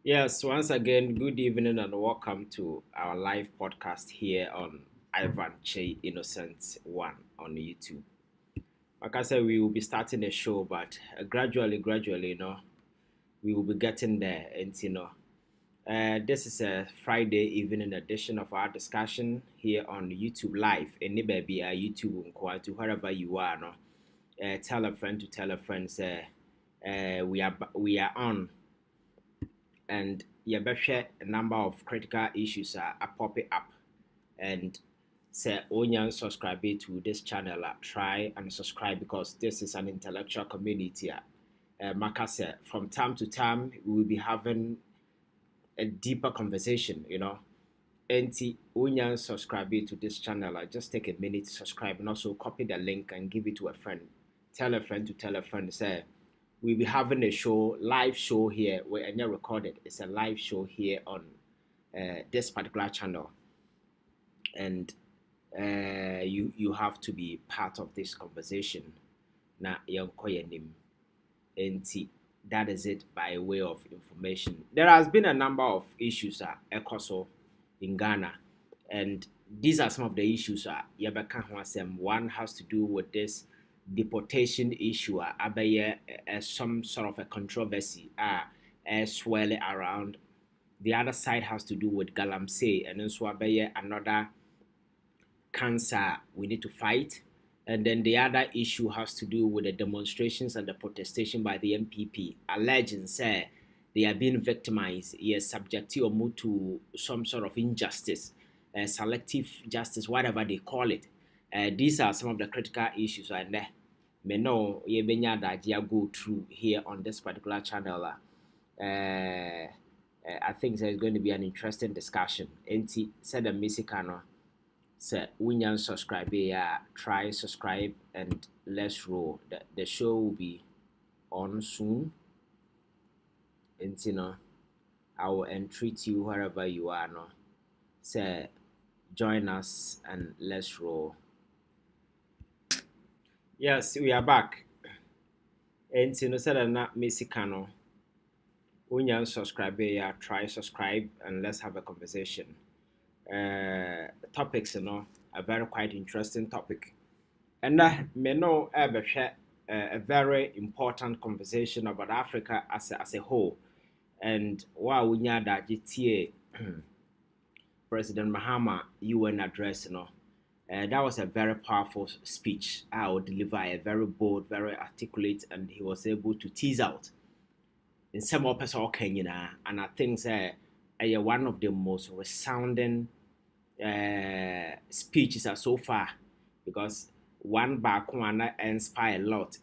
Yes, once again, good evening and welcome to our live podcast here on Ivan Che Innocent One on YouTube. Like I said, we will be starting a show, but gradually, we will be getting there. This is a Friday evening edition of our discussion here on YouTube Live. Any baby, YouTube, to wherever you are, no. Tell a friend to tell a friend, say, we are on and yɛbɛhwɛ a number of critical issues are popping up and say onyan subscribe to this channel try and subscribe because this is an intellectual community maka say from time to time we will be having a deeper conversation and onyan subscribe to this channel just take a minute to subscribe and also copy the link and give it to a friend, tell a friend to tell a friend, say we'll be having a live show here where I never recorded. It's a live show here on this particular channel, and you have to be part of this conversation. Na yonkoyenim, and that is it by way of information. There has been a number of issues ECOSO in Ghana, and these are some of the issues one has to do with this deportation issue some sort of a controversy swirling around. The other side has to do with galamsey and then so another cancer we need to fight. And then the other issue has to do with the demonstrations and the protestation by the MPP, alleging say they are being victimized, yes, subjected to some sort of injustice, selective justice, whatever they call it. These are some of the critical issues, and me know ye benya that you go through here on this particular channel. I think there's going to be an interesting discussion. Enti said the Mexicano said when subscribe, try subscribe and let's roll. The show will be on soon. And I will entreat you wherever you are no. Say join us and let's roll. Yes, we are back. And said na Mexicano. When you subscribe, try subscribe and let's have a conversation. Topics, a very quite interesting topic. And me know a very important conversation about Africa as a whole. And while we know that GTA President Mahama UN address, that was a very powerful speech. I would deliver a very bold, very articulate, and he was able to tease out in some of us all Kenya, and I think that one of the most resounding speeches so far, because one back one inspired a lot.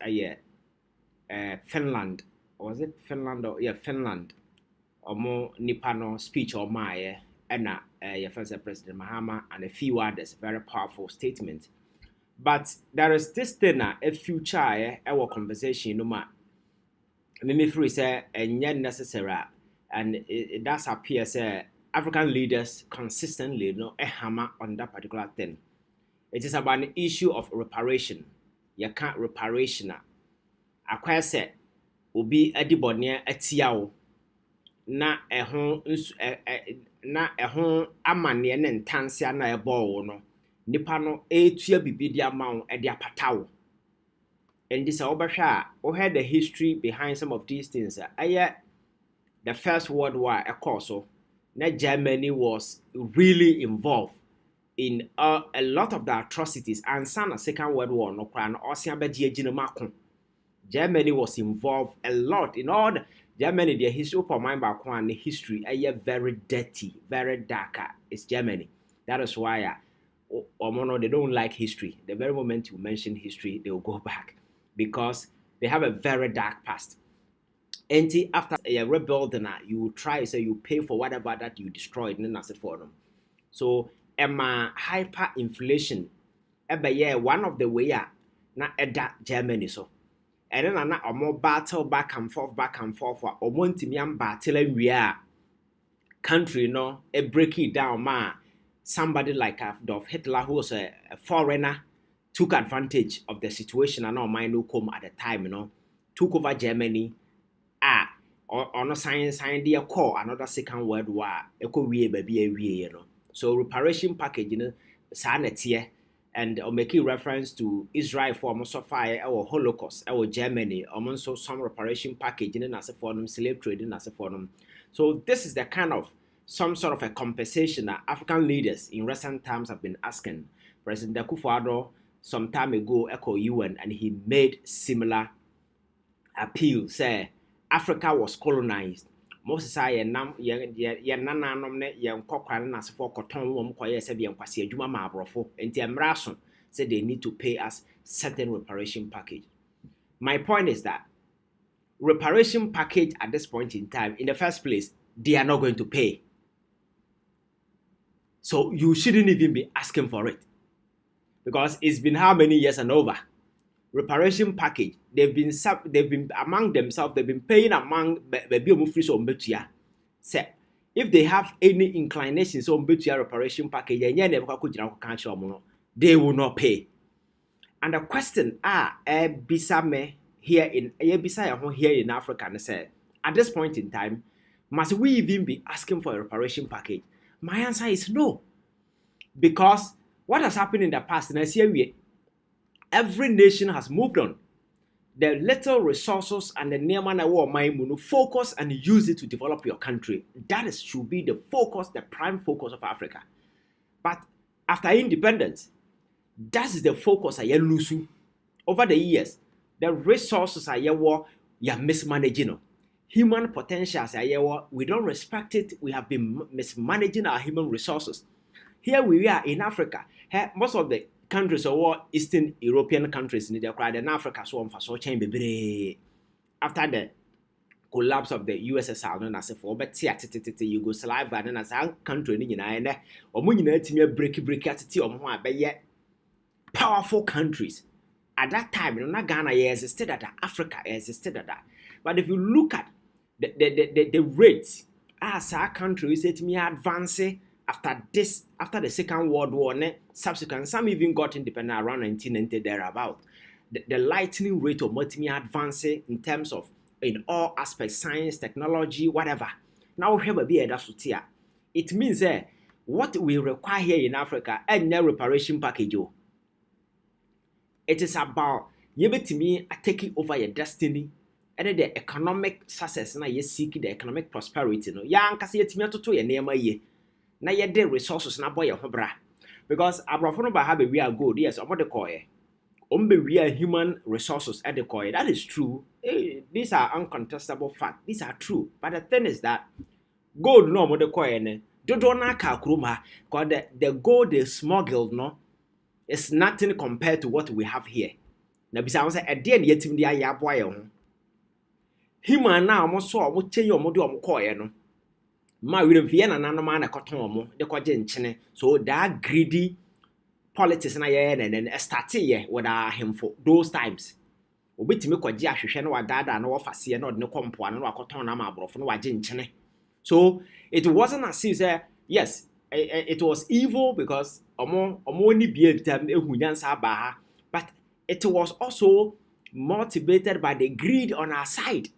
Finland, was it Finland or Finland? Or more Nipano speech or my and your first President Mahama and a few others, very powerful statement. But there is this thing a future our conversation me free say and yet necessary and it does appear say African leaders consistently a hammer on that particular thing. It is about an issue of reparation. You can't reparation. Akwa say obi adibonye atiawo na amane ne ntanse na ebo no nipa no etua bibi dia mawo e dia patawo. And this we had the history behind some of these things. The First World War, of course, Germany was really involved in a lot of the atrocities. And the Second World War, Germany was involved a lot in all Germany. The history of my background, the history, very dirty, very dark. It's Germany. That is why they don't like history. The very moment you mention history, they will go back, because they have a very dark past. And after a rebuilding, you try, so you pay for whatever that you destroyed, and that's it for them. So, hyperinflation, one of the way na Germany so. And then a more battle back and forth, or Montimian battle and we are country, a break it down, somebody like Adolf Hitler, who was a foreigner, took advantage of the situation and all mind who come at the time, took over Germany. or no science dear call another second world war echo we baby you know. So reparation package you know sanity and making reference to Israel for almost fire our Holocaust our Germany also some reparation package in as a form slave trading as a form. So this is the kind of some sort of a compensation that African leaders in recent times have been asking. President Akufo-Addo some time ago echo UN and he made similar appeal say Africa was colonized. Most say nam ye nananom ne ye nkokwa na asefo koton wo mkoye se bi nkwase adwuma ma abrofo enti emra so say they need to pay us certain reparation package. My point is that reparation package at this point in time, in the first place, they are not going to pay. So you shouldn't even be asking for it. Because it's been how many years and over? Reparation package, they've been among themselves, they've been paying among say if they have any inclinations on betua reparation package, they will not pay. And the question bisame here in Africa and say at this point in time, must we even be asking for a reparation package? My answer is no. Because what has happened in the past, and I see every nation has moved on. The little resources and the near focus and use it to develop your country. That should be the focus, the prime focus of Africa. But after independence, that is the focus I lose. Over the years, the resources I mismanaging. Human potentials we don't respect it. We have been mismanaging our human resources. Here we are in Africa. Most of the countries or Eastern European countries in Africa after the collapse of the USSR and as for but Yugoslavia and as a country break powerful countries. At that time, not Ghana existed at that, Africa existed at that. But if you look at the rates as our country is it me advancing after the Second World War, subsequent, some even got independent around 1990 thereabout. The lightning rate of multi advancing in terms of in all aspects, science, technology, whatever. Now we have a bit of that. It means what we require here in Africa and no reparation package. It is about you taking over your destiny and the economic success na you seek the economic prosperity. No, ya nkasi yetimi atoto ye nema ye. Na ye de resources na boy ye ho bra. Because abrofo no ba have we are gold. Yes, omo de koye. We are human resources at the core. That is true. These are uncontestable facts. These are true. But the thing is that gold no more the coin. Because the gold they smuggled no is nothing compared to what we have here. Now besides at the end yet in the ayaboy. Human now almost saw what change your model coin no. My will Vienna and man a cotton the cogen so that greedy politics na and then start with him for those times. Obetimi kwaji ahwehwe na wadada na wofase na odne kompo na wakoton na mabrofo na waje nchene. So it wasn't as if yes, it was evil because omo ni bia tam ehunyansa ba ha, but it was also motivated by the greed on our side.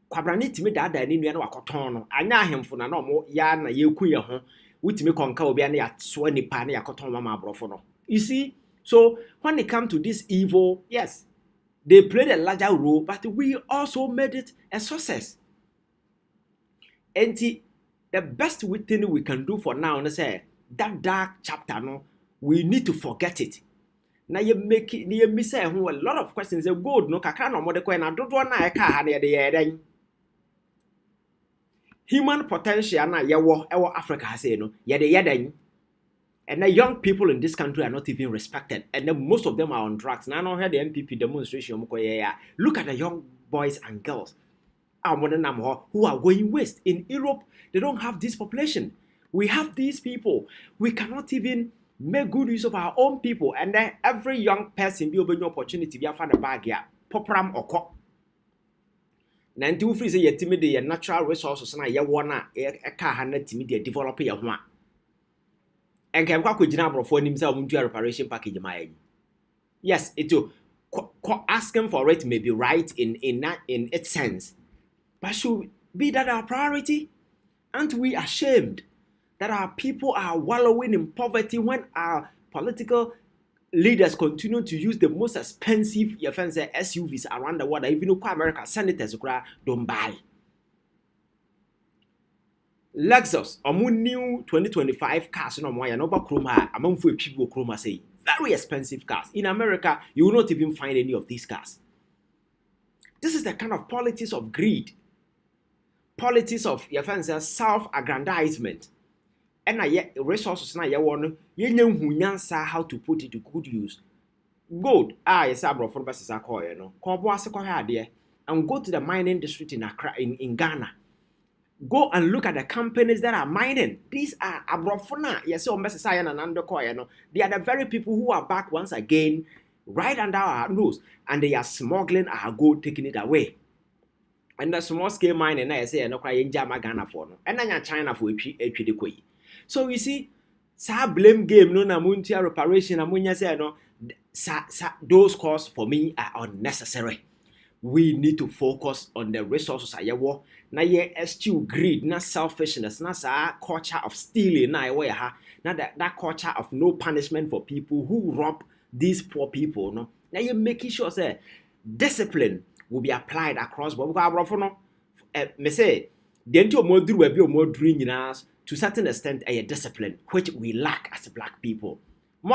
Kwabrani timi dada ni nua na wakoton no anya ahemfo na omo ya na yeku ye ho wutimi konka obi na ya so nipa na yakoton ma mabrofo no. You see, so when it comes to this evil, yes, they played a larger role, but we also made it a success. And the best thing we can do for now is say that dark chapter, no, we need to forget it. Now you make it, you miss a lot of questions. They good, no, kakra no more the coin. I don't want to car the human potential na yewo Africa say no, yede. And the young people in this country are not even respected. And then most of them are on drugs. Now I don't hear the MPP demonstration. Look at the young boys and girls who are going west. In Europe, they don't have this population. We have these people. We cannot even make good use of our own people. And then every young person will be an opportunity to find a bag here. Popram or co. Nanti free say yetimi the natural resources na ye wona e ka ha na timi de develop ye ho a. And kwa kujina brofo nim say omuntu reparation package my. Yes, it will asking for it may be right in its sense. But Be that our priority? Aren't we ashamed that our people are wallowing in poverty when our political leaders continue to use the most expensive SUVs around the world? Even though America senators don't buy. Lexus, new 2025 cars no more. No chroma. Among for people chroma say very expensive cars. In America, you will not even find any of these cars. This is the kind of politics of greed, politics of self-aggrandizement. And resources na how to put it to good use. Gold, yes, abro for best no. And go to the mining district in Accra, in Ghana. Go and look at the companies that are mining. These are abrofona. Yes, no. They are the very people who are back once again, right under our nose, and they are smuggling our gold, taking it away. And the small scale mining, I say, no crying Jama Ghana for no, and then China for a. So you see, blame game no namuntia reparation. Amunya say no, those costs for me are unnecessary. We need to focus on the resources ayawo na ye eschew greed na selfishness na sa culture of stealing na ayawo ha na that culture of no punishment for people who rob these poor people no na ye making sure say discipline will be applied across but no me say the enti omoduru we be omoduru nyina to certain extent a discipline which we lack as black people. You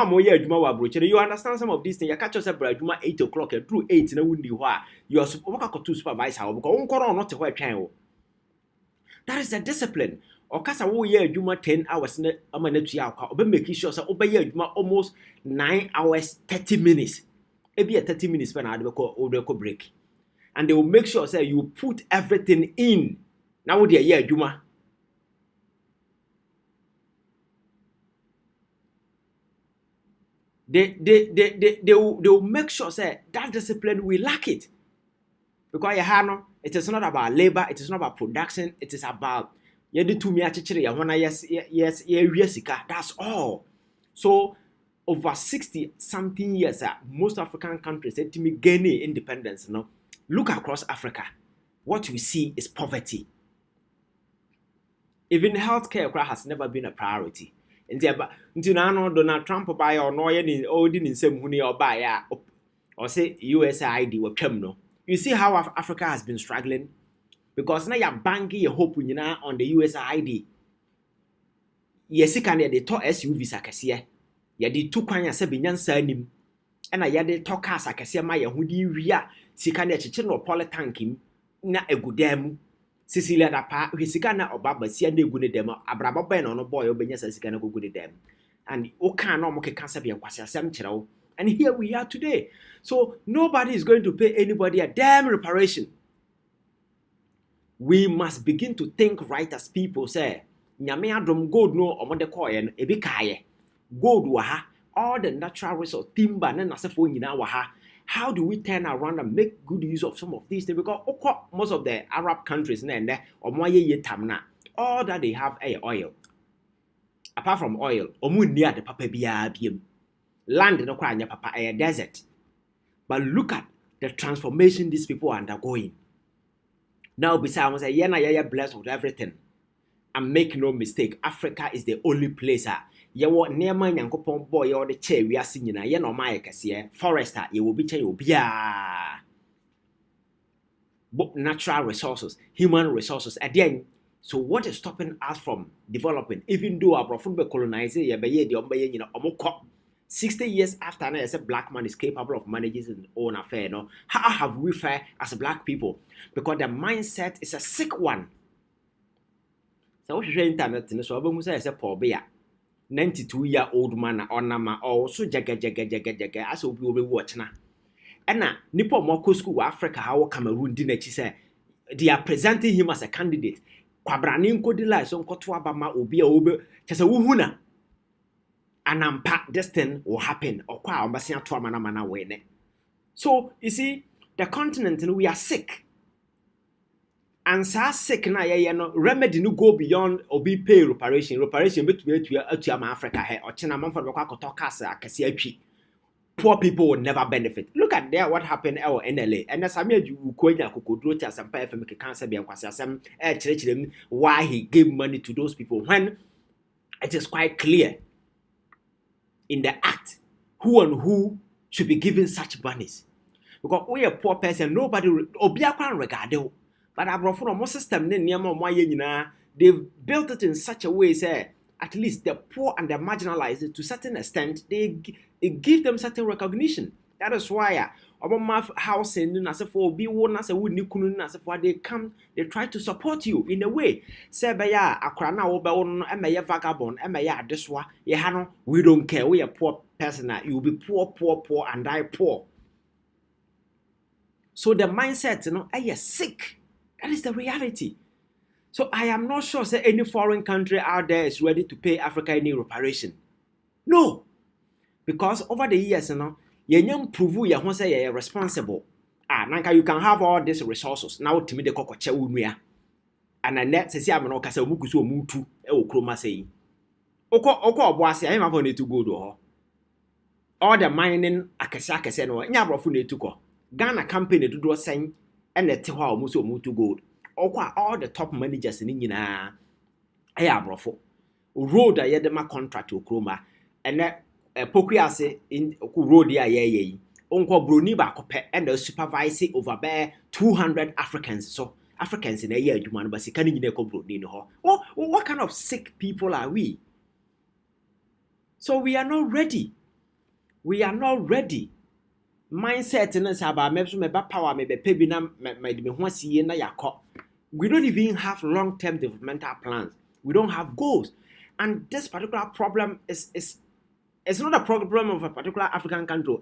understand some of these things. You catch yourself by 8 o'clock, through 8 na wundi ho a you are supposed to supervise how because not to twan. That is the discipline. Or kasa wo ye adwuma 10 hours na amanatu ya kwa obe make sure say obe ye adwuma almost 9 hours 30 minutes. E be 30 minutes when I do break. And they will make sure say you put everything in. Now wo dey ye adwuma. They will make sure say that discipline we lack it. Because it is not about labor, it is not about production, it is about that's all. So over 60 something years, most African countries said to me gaining independence. No, look across Africa. What we see is poverty. Even healthcare has never been a priority. Until now, Donald Trump buy or no any old in same money or buy or say USAID or criminal. You see how Africa has been struggling because now you're banking your hope on the USAID. Yes, you can they talk SUVs akasiye. Ya di two kwanya se binyansa anim. And ya de talk cars akasiye ma yehudi wia sika na chiche no polytankim na egudemu. Cecilia Dapa, Hisika na Obaba, Siande good them, Abraba Ben on a boy, Obenya Sicana go good them. And Oka no Moke cancer be a Quasia. And here we are today. So nobody is going to pay anybody a damn reparation. We must begin to think right as people say. Nyame adom gold no omode koye ebi kaye. Gold waha, all the natural resource, timber, and nasefo nyina waha. How do we turn around and make good use of some of these things? Because most of the Arab countries, all that they have is oil. Apart from oil, near the papa land no kwa papa a desert. But look at the transformation these people are undergoing. Now, besides, I'm blessed with everything. And make no mistake, Africa is the only place. You want near my yankopon boy or the chair we are singing. You know my case forester. You will be but natural resources, human resources. Again, so what is stopping us from developing? Even though our profit colonizing, 60 years after now, as a black man is capable of managing his own affair. No, how have we fared as black people? Because the mindset is a sick one. So what you internet in so we say poor bear 92-year-old man or nama also jaga as we be watch na. And now nipo more school Africa how Cameroon didn't say they are presenting him as a candidate. Kwabrani nkodila so nkoto abama obi a obe chese wuhuna. Anampa this thing will happen or kwa ombasi ato amana wene. So you see the continent we are sick. And so sick na remedy no go beyond obi pay reparation betu Africa he or china man for be kwa koto kasa akese atwi poor people will never benefit. Look at there what happened at NLA. And as I made you why he gave money to those people when it is quite clear in the act who and who should be given such monies. Because we a poor person, nobody regard you. But I brought from system, they've built it in such a way, say, at least the poor and the marginalized, to a certain extent, it give them certain recognition. That is why my house and they come, they try to support you in a way. Say, vagabond, this one, we don't care. We are poor person. You will be poor, and die poor. So the mindset, you're sick. That is the reality. So I am not sure that any foreign country out there is ready to pay Africa any reparation. No. Because over the years, you prove you say you're responsible. Nanka, you can have all these resources. Now to me the kokoche unua. And I net say I'm not kasa omukusu omutu e okroma say. Oko oboase I am need to go do. All the mining akese no nya brofo na etuko. Ghana company do sen and the te hwa omutu gold. All the top managers in nyina aya brofo. Road a yedema contract okroma and Pokriase in road ye Unko Bruni Bakope and the supervise over bare 200 Africans. So Africans in a year, you man, but can you go what kind of sick people are we? So we are not ready. We are not ready. Mindset in us about maybe power, maybe pebina, maybe once ye na yako. We don't even have long-term developmental plans. We don't have goals. And this particular problem is it's not a problem of a particular African country.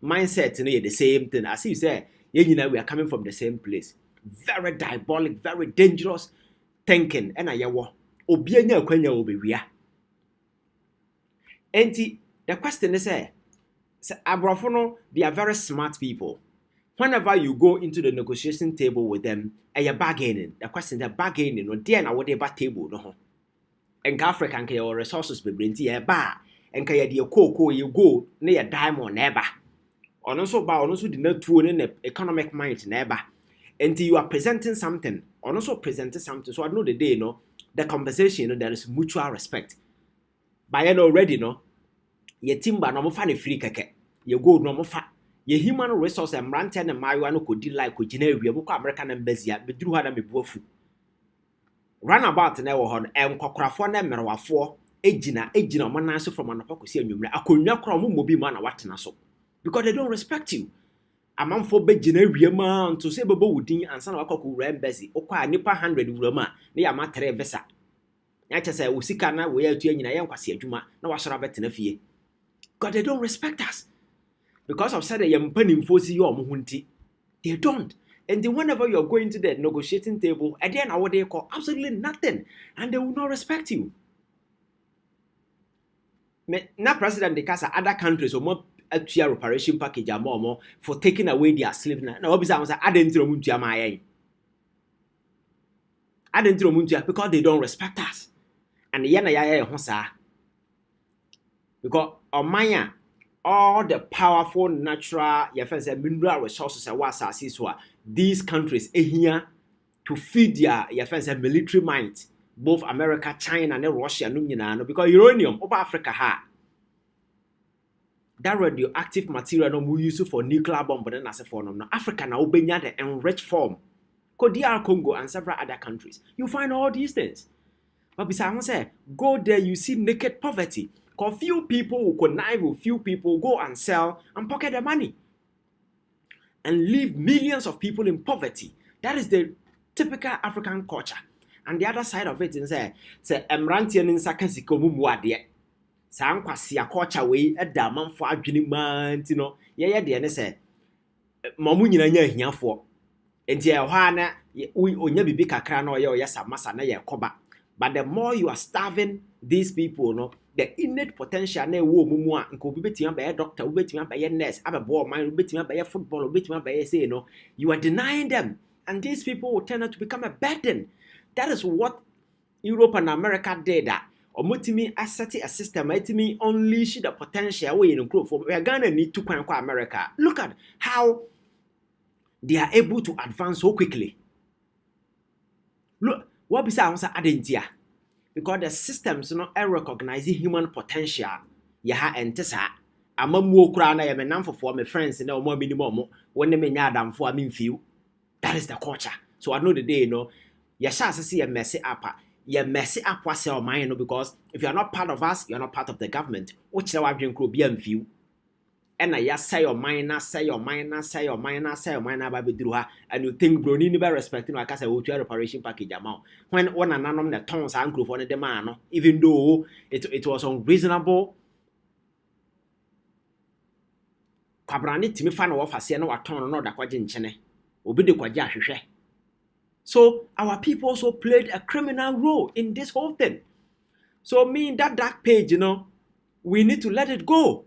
Mindset, the same thing. As you say, we are coming from the same place. Very diabolic, very dangerous thinking. And the question is, Abrofono, they are very smart people. Whenever you go into the negotiation table with them, and you're bargaining, the question is bargaining, or then I would have table, no. And Africa and your resources be brinty a bar, and kaya the cocoa you go near diamond never. On also bar, also the not true in the economic mind never. Until you are presenting something, on also presenting something. So I know the day, the conversation, there is mutual respect. By already, your timber no funny free keke, you go no more fat. Your human resource and ranten and marijuana could deal like with Geneva, American embassy, but you had a bofu. Runabout na wo hon enkokrafo na merwafo ejina mananso from anapakosi anwumre akonwa kro mo mobi ma na watena so because they don't respect you amanfo begina wiema nto se bebo wudin ansa na wakoko wura embassy okwa nipa 100 wura ma na ya ma 3 visa ya chese usika na we atu anyina ye nkwase adwuma na wasora betena fie because they don't respect us because of said ye mpanimfo si yo mo hunti they don't. And then whenever you're going to the negotiating table, at the end of what they call absolutely nothing, and they will not respect you. Now, President, because other countries or more a reparation package are more for taking away their slaves. Now, obviously, I didn't throw Muntia my I didn't throw Muntia because they don't respect us. And the Yana Hosa because on Maya. All the powerful natural mineral resources these countries here to feed their military might, both America, China, and Russia, because uranium over Africa that radioactive material no we use for nuclear bomb, but then as a form of Africa now the enriched form. DR Congo and several other countries. You find all these things. But besides, say, go there, you see naked poverty. Because few people will connive with few people, go and sell and pocket the money. And leave millions of people in poverty. That is the typical African culture. And the other side of it is say Emrantian in Sakasiko Mumwadi. Sankwasi a culture way at the man for adwini man, yeah, the say Mamunya here for. And yeah, Hana, we only be kakra no yes, a massa na ye koba. But the more you are starving these people, the innate potential na wo mumu a nko betima be doctor, betima be nurse, aba ball man, betima be football, betima be say you are denying them, and these people will turn out to become a burden. That is what Europe and America did. That omotimi asset a system etimi unleash the potential we in grow for we are gonna need to kwan kwa America. Look at how they are able to advance so quickly. Look, what bisa answer adentia? Because the systems recognize human potential. Yaha entesa. Amamu kura na ye menam for my friends na omo minimum when they menya adam for I feel. That is the culture. So at the end of the day, you shall see a messy up. You messy up what's your mind, because if you are not part of us, you are not part of the government. Which is why we can be in view. And I say your mind, say your mind, say your mind, say your mind about her, and you think Bruni never respecting like I say, what your reparation package amount. When one and none of the tongues and group on the demand, even though it was unreasonable. Kabrani timi fa na wofa se na waton no da kwaje nchene obi de kwaje ahwehwe. So our people also played a criminal role in this whole thing. So me that dark page, we need to let it go.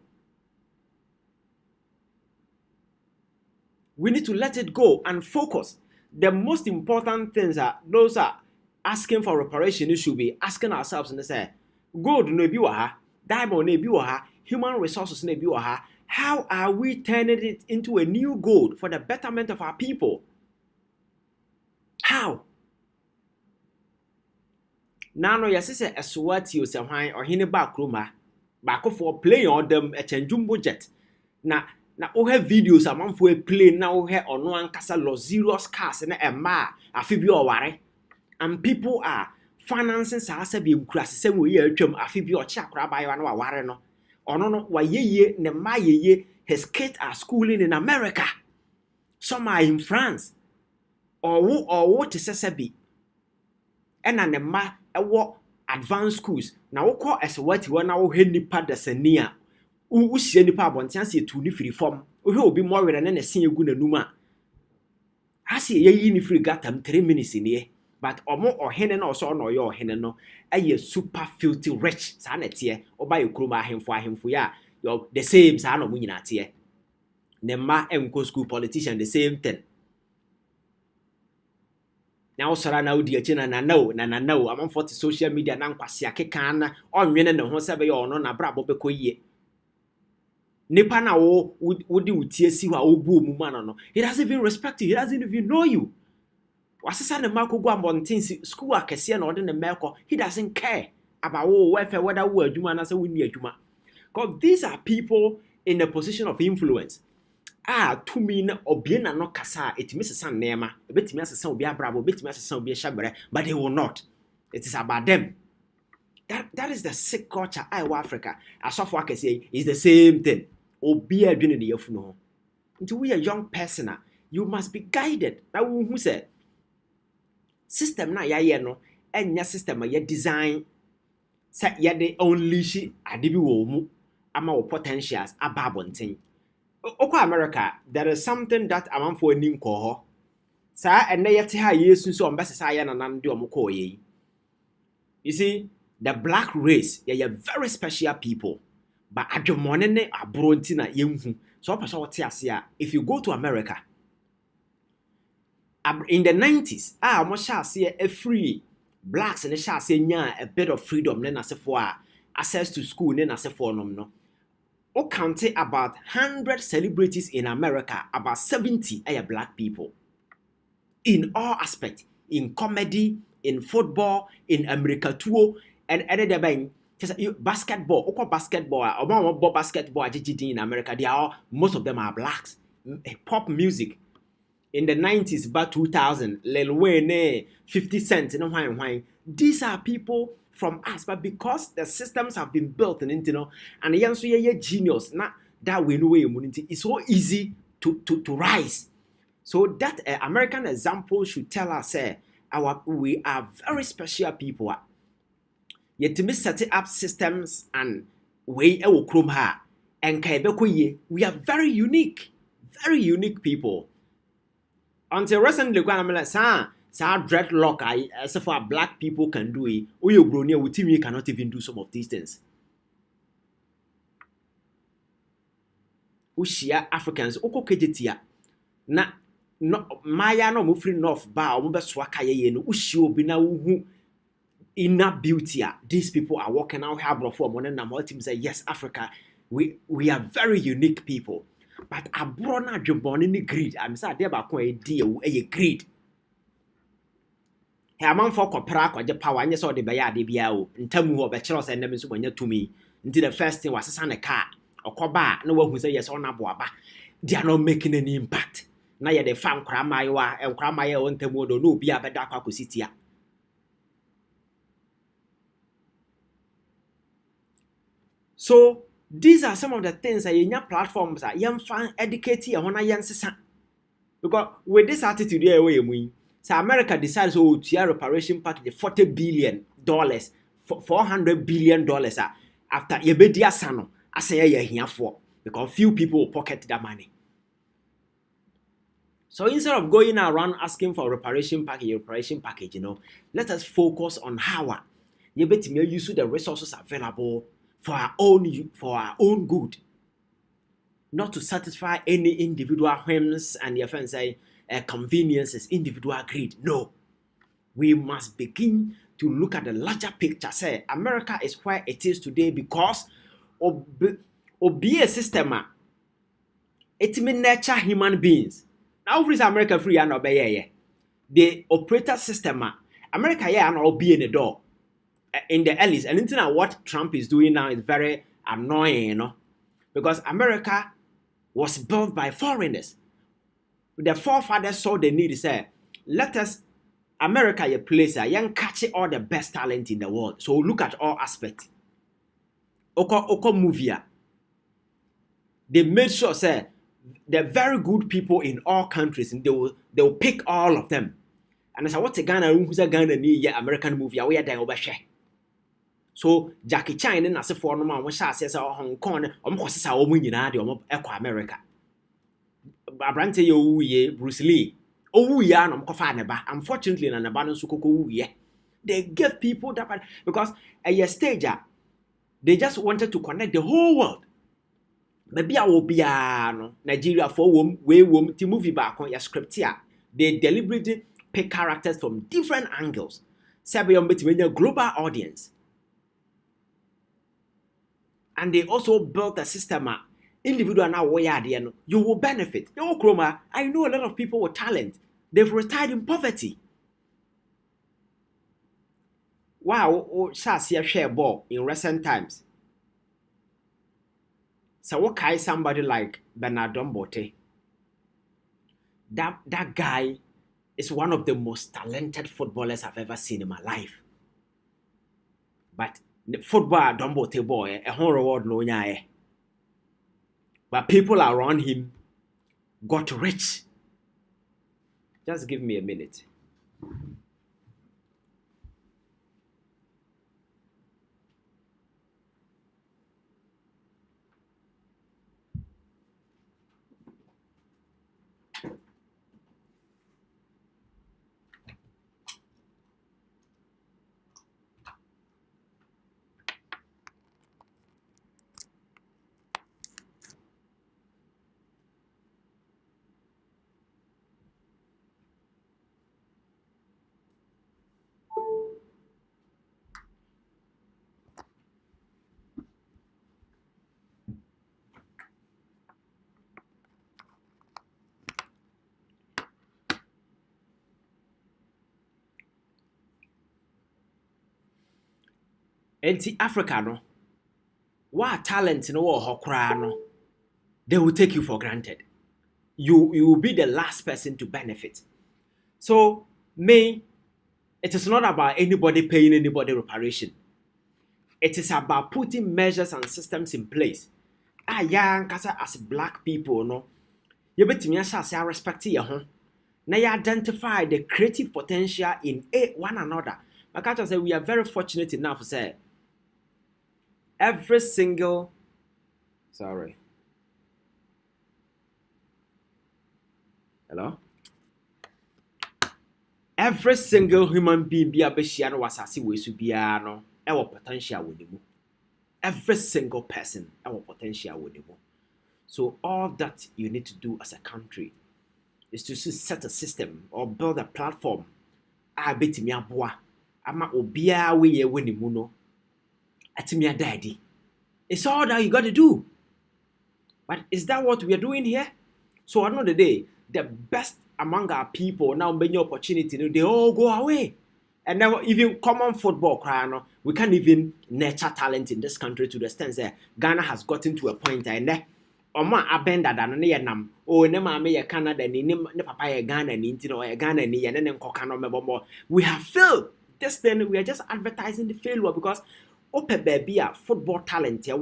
We need to let it go and focus. The most important things are those are asking for reparation. We should be asking ourselves and say, gold no bi wa, diamond no bi wa, human resources no bi wa. How are we turning it into a new gold for the betterment of our people? How? Now, yes, it's a swati or some high or hine back room, back for playing on them a jumbo jet. Now, we have videos a month for a plane now here on one castle or zero cars and a ma, a fibio worry. And people are financing Sasabi crass the same way a fibio chakra by one warreno. Or no, why ye, ne my ye, his kids are schooling in America. Some are in France. Or what is Sasabi? And an ma a walk advanced schools. Now, call as what you want now, Henry Padasania. Who see any part on chance to ni free form. We will be more than a senior good numa. I see ye free got 3 minutes in here. But or more or hen or so no your hen no a super filthy rich sanet here or buy a cruma him for ya you're the same son of winning at here. Nema and school politician the same thing. Now Sarah now dear chin and I know I'm on 40 social media now kwasia kekana on winning the home or no na brabo beko ye. Nipa na would do TSC wa obu mumano no. He doesn't even respect you, he doesn't even know you. Wasisa ne Marco go ambontin school akese na ode ne melko, he doesn't care about welfare whether we adwuma na say we ni adwuma. Because these are people in a position of influence. To me na obie na no kasa etimi sesa nema, ebetimi asesa obi abrabo, ebetimi asesa obi shabere, but they will not. It is about them. That is the sick culture in Africa. As of what I say, is the same thing. Obi adwene ne yafu no. Until we are young person, you must be guided. Now who said system na ya no enya system ya design say ya de unleash adebi wo mu ama wo potentials ababonten. Okwa America, there is something that amanfo anim ko ho. Sa enne yete ha yesu so ombesesa ya nanan de omko ye. You see, the black race, they are very special people. But at the morning, abrontina yemhu. So if you go to America, in the 90s, almost shall see a free blacks and shall say a bit of freedom, then as for access to school, then as for no. O counted about 100 celebrities in America, about 70 are black people. In all aspects, in comedy, in football, in America tour, and other bang. Basketball, basketball in America, they are most of them are blacks. Pop music in the 90s, about 2000, Lil Wayne, 50 Cent, these are people from us, but because the systems have been built and the young so genius, not that we know it's so easy to rise. So that American example should tell us, we are very special people. Yet to set up systems and way krom ha and we are very unique people. Until recently, I'm like, dreadlock, as far black people can do it. We we cannot even do some of these things. Ushia Africans, oko kejetia na no maya no mufri north ba o be swaka ye no ushi obi na wu inner beauty. These people are walking out here for money and team say yes, Africa, we are very unique people. But abrona jobon in greed. I'm sad there about a deal a greed. Hey, man for copra or the power and you saw the bayard biao in terms of bachelors and never when you to me. Until the first thing was a car or coba, no one who say yes on a boaba. They are not making any impact. Now you found Kramaiwa and Kramaya on Temodo, no be a better city. So these are some of the things that in your platforms are young fan educate you on a young sister. Because with this attitude here, so America decides to reparation package $40 billion, $400 billion after Yebedia Sano, I say you're here for because few people will pocket that money. So instead of going around asking for reparation package, let us focus on how you better use the resources available for our own good, not to satisfy any individual whims and your friends say conveniences, individual greed. No, we must begin to look at the larger picture. Say America is where it is today because of a system. It may nurture human beings. Now, free America free and obey. The operator system, America and be in the door in the alleys. And into what Trump is doing now is very annoying, because America was built by foreigners. The forefathers saw the need to say, let us America a place young catch all the best talent in the world. So look at all aspects. Oko movie. They made sure say they're very good people in all countries, and they will pick all of them. And I said, what's a Ghana who's a Ghana near American movie? We are there over share. So Jackie Chan and as a foreign man, when she says Hong Kong, course, our woman in America. Abrante ye Bruce Lee. Oh, yeah, I'm cofaneba. Unfortunately, an abandoned Sukuku, yeah. They gave people that because at your stage, they just wanted to connect the whole world. Maybe I will be Nigeria for womb to movie back on your script here. They deliberately pick characters from different angles. Sabion between a global audience. And they also built a system. Individual now where you will benefit. I know a lot of people with talent. They've retired in poverty. Wow, Sasia share ball in recent times. So what kind somebody like Bernard Dombote? That guy is one of the most talented footballers I've ever seen in my life. But the football Dombote boy, a whole reward no nyae. But people around him got rich. Just give me a minute. Enti Africa no, what talent no hokra no, they will take you for granted. You will be the last person to benefit. So it is not about anybody paying anybody reparation. It is about putting measures and systems in place. As black people, no, you better me say respect your home. Now you identify the creative potential in one another. I can't say we are very fortunate enough to say every single hello? Every single human being be a beshia no wasasi we su bia no our potential with them. Every single person our potential with them. So all that you need to do as a country is to set a system or build a platform. I bet me aboa ama obia we ye woni mu no atimi adadi. It's all that you got to do. But is that what we are doing here? So at the end of the day, the best among our people now many opportunity, they all go away. And now even common football, we can't even nurture talent in this country to the extent that Ghana has gotten to a point and Oma abenda than near nam. Oh, ne mama ya Canada, ni papa ya Ghana, ni intino ya Ghana, ni and then kokano mebo. We have failed. This then we are just advertising the failure because ope baby football talent ya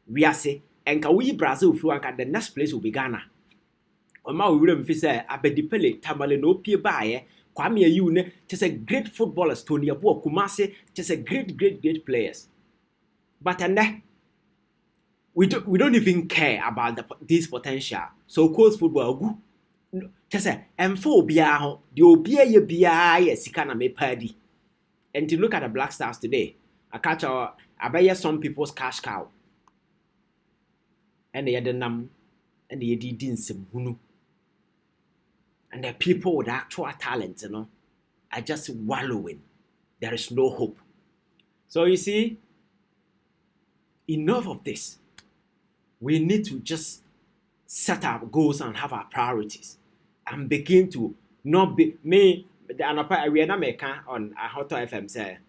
we are say and ka we Brazil if you the next place will be Ghana. Oma we will say abedipele tamale no pie bae. Kwame Ayew ne just a great footballers Tony Abu Kumase just a great players. But and then we don't even care about this potential. So coach football go just say emfo bia ho the obia ye bia ye sika na me party. And to look at the Black Stars today, I catch I some people's cash cow. And they had the nam and they did hunu. And the people with actual talent, are just wallowing. There is no hope. So you see, enough of this. We need to just set our goals and have our priorities and begin to not be me. And we are not making on a Hot FM say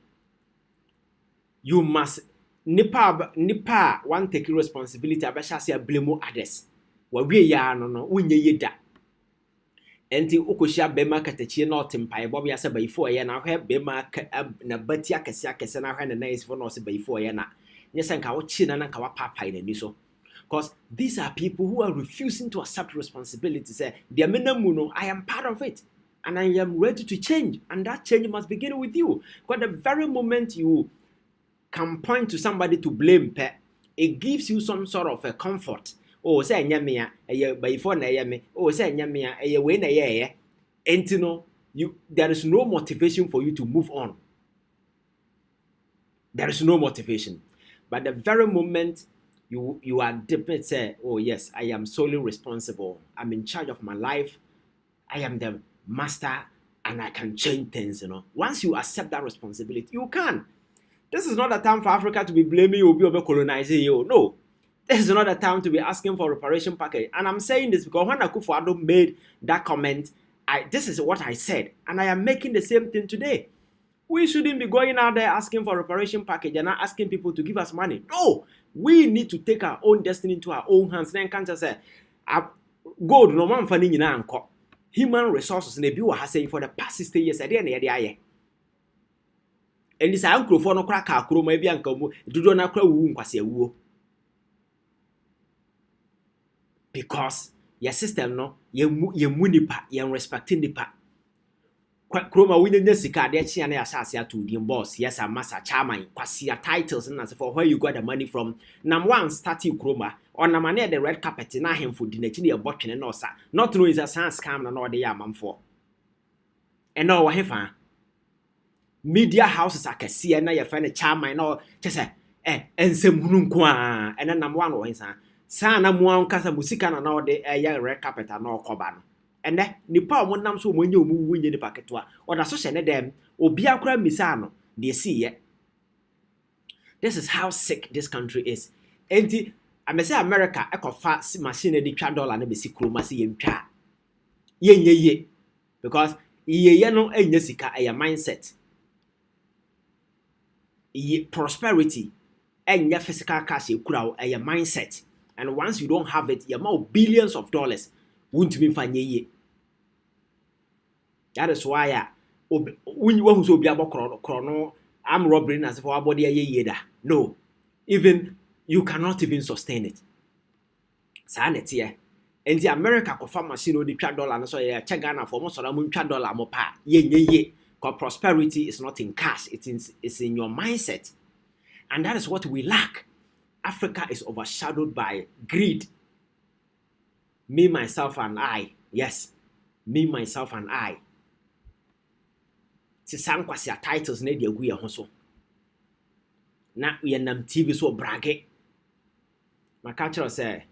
you must nipa one take responsibility. Abesha say blame others. We ya no unye yeda. Enti ukoshia bema katechie na otempai bob ya se bayifo ye na hwe bema na bati akese na hwe na is for no se bayifo ye na nyesa nka wo chi na nka wa papai na ni so because these are people who are refusing to accept responsibility. Say their menamu I am part of it and I am ready to change, and that change must begin with you. Because the very moment you can point to somebody to blame, it gives you some sort of a comfort. Oh, say nyamia before na yame. Oh, say nyamia we na ye. And there is no motivation for you to move on. There is no motivation. But the very moment you are deep, say, oh yes, I am solely responsible. I'm in charge of my life. I am the master and I can change things, Once you accept that responsibility, you can. This is not a time for Africa to be blaming you or colonizing you. No. This is not a time to be asking for a reparation package. And I'm saying this because when Akufo-Addo made that comment, this is what I said. And I am making the same thing today. We shouldn't be going out there asking for a reparation package and not asking people to give us money. No. We need to take our own destiny into our own hands. Then can't just say, gold, no man for human resources, and they be saying for the past 60 years, I didn't. And this uncle for no crack, maybe uncle, do not cry womb, because your system ye munipa ye respecting nipa kroma winne sika de chia na asase to the boss yes a massa chairman kwasi titles and for where you got the money from nam one starting kroma on na mane the red carpet na hemfo di na chi na botwene na osa not know is a sans scam na no de ya amamfo and no hefa media houses akese na ye fa na chairman na chese ensem hunu nko a and nam one wo hinsa sana muan kasa musika na ode red carpet na okoba no ene nipa mo nam so mo nya omu wunye nipa ketwa oda so hye ne dem obi akra misa no de see ye. This is how sick this country is. Enti I say America ekofa machine de twa dollar na be si kroma se ye ntwa ye because ye no enya sika mindset prosperity enya physical cash ekura mindset. And once you don't have it, you have billions of dollars. Won't be fanye. That is why when you want to be about chrono, I'm robbing as for our body. No, even you cannot even sustain it. Sanity, and the America confirm machine the $1 and so check Ghana for most of them $1 more pa. Ye. Because prosperity is not in cash; it's in your mindset, and that is what we lack. Africa is overshadowed by greed. Me, myself, and I. Yes. Me, myself, and I. Si some kwasi titles na di agu ye ho so. Na we nam TV so brage. My culture say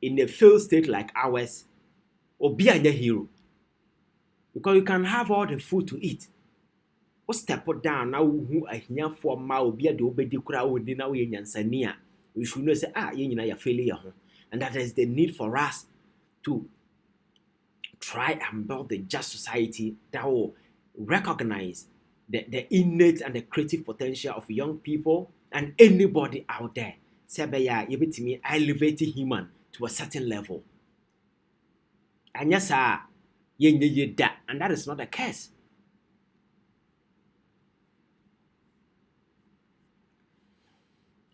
in a failed state like ours, obi anya hero. Because you can have all the food to eat. step down now who a here for ma obi a de obedi kura odi na we nyansani a we should know say ye nyina ya failure ho, and that is the need for us to try and build the just society that will recognize the innate and the creative potential of young people and anybody out there. Say you bet me elevate human to a certain level. And yes, that, and that is not the case.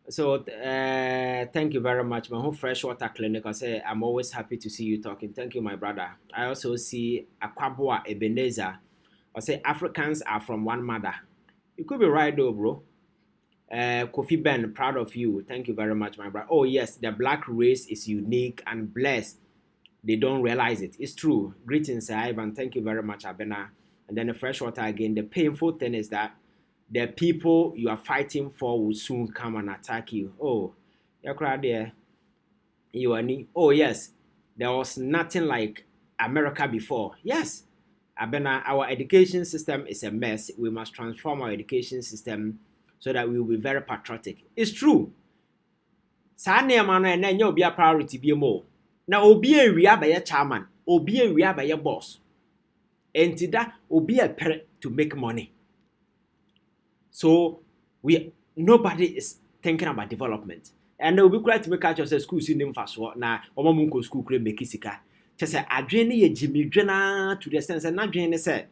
So thank you very much. My whole freshwater clinic, I say I'm always happy to see you talking. Thank you, my brother. I also see Akwabua Ebenezer. I say Africans are from one mother. You could be right though, bro. Kofi Ben, proud of you. Thank you very much, my brother. Oh yes, the black race is unique and blessed. They don't realize it. It's true. Greetings, Ivan. Thank you very much, Abena. And then the freshwater again. The painful thing is that the people you are fighting for will soon come and attack you. Oh, you're crowd there. You are oh yes, there was nothing like America before. Yes, Abena, our education system is a mess. We must transform our education system so that we will be very patriotic. It's true. Sa nneɛma no ɛnɛ nyɛ obi a priority bi mo. Na obi ewia bɛyɛ chairman, obi ewia bɛyɛ boss. Enti da obi a pere to make money. So nobody is thinking about development. And they will be glad to make out your school see them fast na omo munko school kure make sika. Just say adwene ye jimi dwena to the sense na adwene say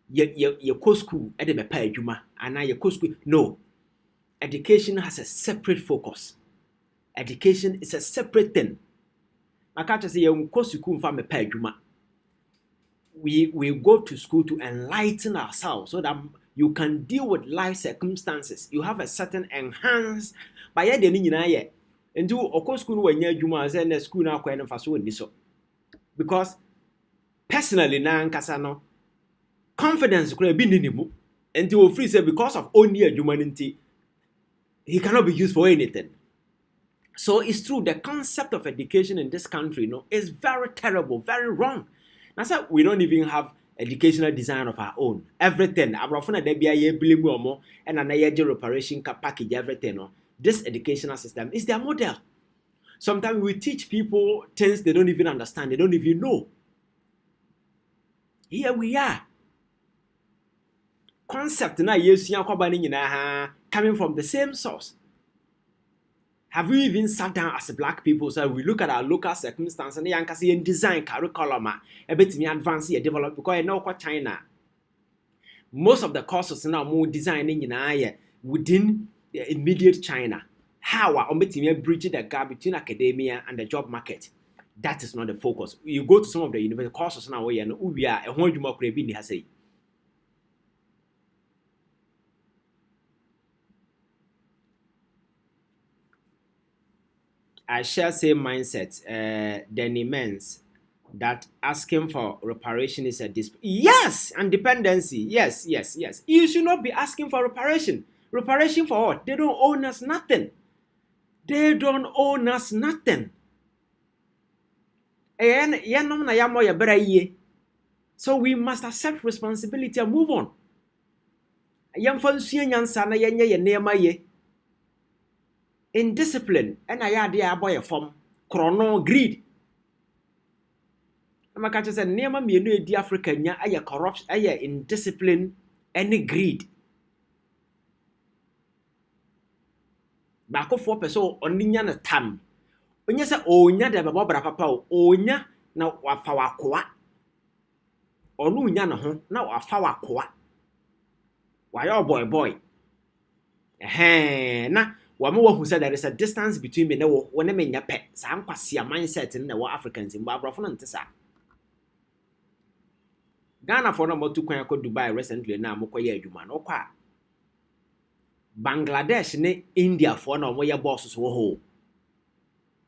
ye co school e de be pa adwuma ana ye co school. No. Education has a separate focus. Education is a separate thing. I can't say ye co school mfa me pa adwuma. We go to school to enlighten ourselves so that you can deal with life circumstances. You have a certain enhanced by ye de nyina ye. Nti okọ school no wanya adwuma say na school na akwa no fa so ni so. Because personally na nkasa no confidence kura bi ni mu. Nti o free say because of only adwuma nti he cannot be used for anything. So it's true, the concept of education in this country is very terrible, very wrong. That's why we don't even have educational design of our own. Everything. Abrafuna de bia ye blame omo and an reparation package everything. This educational system is their model. Sometimes we teach people things they don't even understand, they don't even know. Here we are. Concept na yesuya kwaba ni nyina coming from the same source. Have we even sat down as black people so we look at our local circumstances and yankasi and design curriculum a bit me advance and develop because I know what China. Most of the courses now more designing in within the immediate China. How are we bridging the gap between academia and the job market? That is not the focus. You go to some of the university courses now where we are a whole more creative has say. I share same mindset. Then immense that asking for reparation is a yes, and dependency. Yes. You should not be asking for reparation. Reparation for what? They don't own us nothing. They don't own us nothing. So we must accept responsibility and move on. Indiscipline and I had boy from chrono greed. I'm a catcher said near me the African ya aya corruption aya indiscipline and greed. Bako 4% only na tam. When you say onya de babra papa onya na wafa wakoa. Onu nya na ho na wafa wakoa. Why your boy. Na Wamo who said there is a distance between me now when I mean your pet. Some pasia mindset in the Africans in Barbara Fonantesa. Ghana for number 2 could Dubai recently now Mokoya Juman or qua. Bangladesh ne India for no more bosses wo.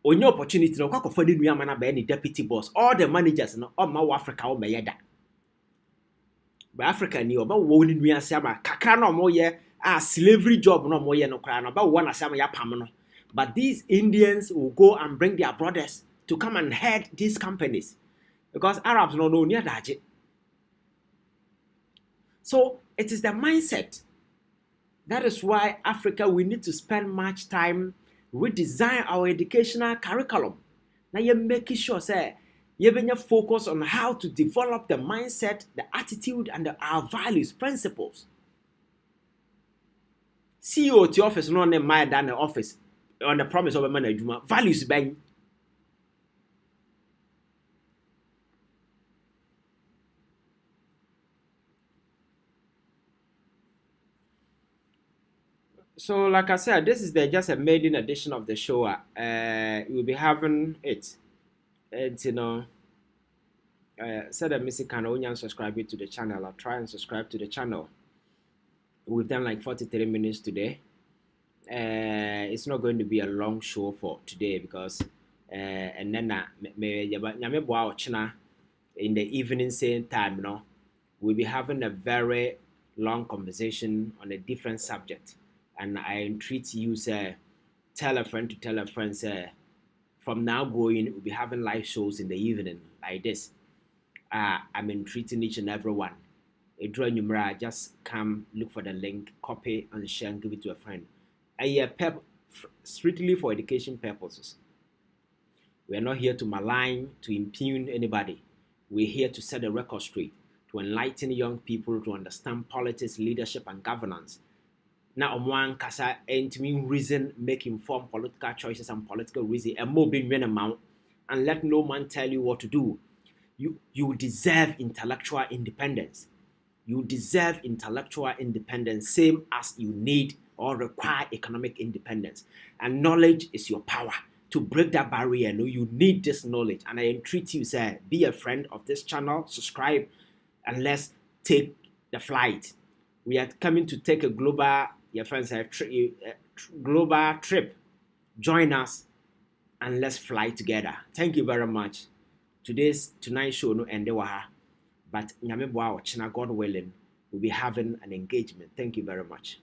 On your opportunity no quack for the Yamana by any deputy boss, all the managers no all my Africa or Mayada. But Africa knew about wounding me as Sama, Kakano more slavery job no more no cry about one asama ya pamano. But these Indians will go and bring their brothers to come and head these companies because Arabs no near that. So it is the mindset. That is why Africa, we need to spend much time redesign our educational curriculum. Now you're making sure, say, you focus on how to develop the mindset, the attitude, and our values, principles. CEO to office, no one mind than the office on the promise of a management values bang. So, like I said, this is just a maiden edition of the show. We'll be having it. And said that Missy can only subscribe to the channel. I'll try and subscribe to the channel. We've done like 43 minutes today. It's not going to be a long show for today because and then in the evening same time, we'll be having a very long conversation on a different subject. And I entreat you, say, tell a friend to tell a friend, say, from now going, we'll be having live shows in the evening like this. I'm entreating each and every one. A draw numera, just come look for the link, copy and share and give it to a friend. Strictly for education purposes. We are not here to malign, to impugn anybody. We're here to set the record straight, to enlighten young people to understand politics, leadership, and governance. Now, one kasa entering reason, make informed political choices and political reason, and more being amount, and let no man tell you what to do. You deserve intellectual independence. You deserve intellectual independence, same as you need or require economic independence. And knowledge is your power. To break that barrier, you need this knowledge. And I entreat you, say, be a friend of this channel, subscribe, and let's take the flight. We are coming to take a global, your friends, global trip. Join us and let's fly together. Thank you very much. Tonight's show no end but nyame boa ochina, God willing, we'll be having an engagement. Thank you very much.